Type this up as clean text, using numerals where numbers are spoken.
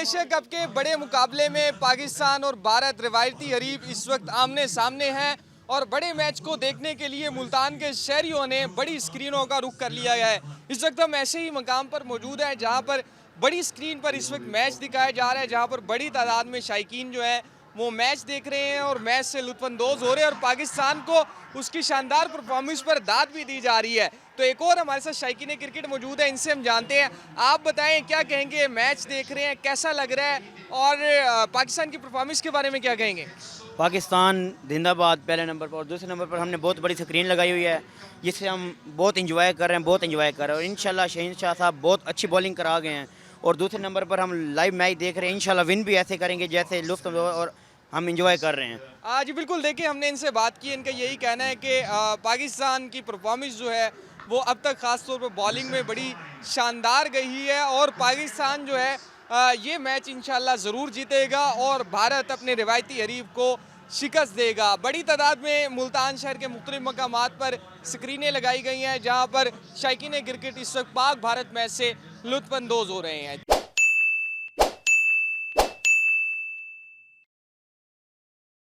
Asia cup के बड़े मुकाबले में पाकिस्तान और भारत रिवायती हरीफ इस वक्त आमने सामने हैं और बड़े मैच को देखने के लिए मुल्तान के शहरियों ने बड़ी स्क्रीनों का रुख कर लिया है। इस वक्त हम ऐसे ही मकाम पर मौजूद हैं जहां पर बड़ी स्क्रीन पर इस वक्त मैच दिखाया जा रहा है, जहां पर बड़ी तादाद में शायकीन जो है वो मैच देख रहे हैं और मैच से लुत्फानंदोज हो रहे हैं और पाकिस्तान को उसकी शानदार परफॉर्मेंस पर दाद भी दी जा रही है। तो एक और हमारे साथ शायकीन क्रिकेट मौजूद है, इनसे हम जानते हैं। आप बताएं, क्या कहेंगे, मैच देख रहे हैं, कैसा लग रहा है और पाकिस्तान की परफॉर्मेंस के बारे में क्या कहेंगे? पाकिस्तान जिंदाबाद पहले नंबर पर, और दूसरे नंबर पर हमने बहुत बड़ी स्क्रीन लगाई हुई है जिससे हम बहुत इंजॉय कर रहे हैं, बहुत इंजॉय कर रहे हैं। और इंशाल्लाह शहीन शाह साहब बहुत अच्छी बॉलिंग करा गए हैं और दूसरे नंबर पर हम लाइव मैच देख रहे हैं। इंशाल्लाह विन भी ऐसे करेंगे जैसे लुत्फ और हम इंजॉय कर रहे हैं। जी बिल्कुल, देखिए हमने इनसे बात की, इनका यही कहना है कि पाकिस्तान की परफॉर्मेंस जो है वो अब तक ख़ास तौर पर बॉलिंग में बड़ी शानदार गई है और पाकिस्तान जो है ये मैच इंशाल्लाह ज़रूर जीतेगा और भारत अपने रिवायती हरीफ को शिकस्त देगा। बड़ी तादाद में मुल्तान शहर के मुख्तलिफ मकामात पर स्क्रीनें लगाई गई हैं जहाँ पर शायकीन क्रिकेट इस वक्त पाक भारत मैच से लुत्फानंदोज़ हो रहे हैं।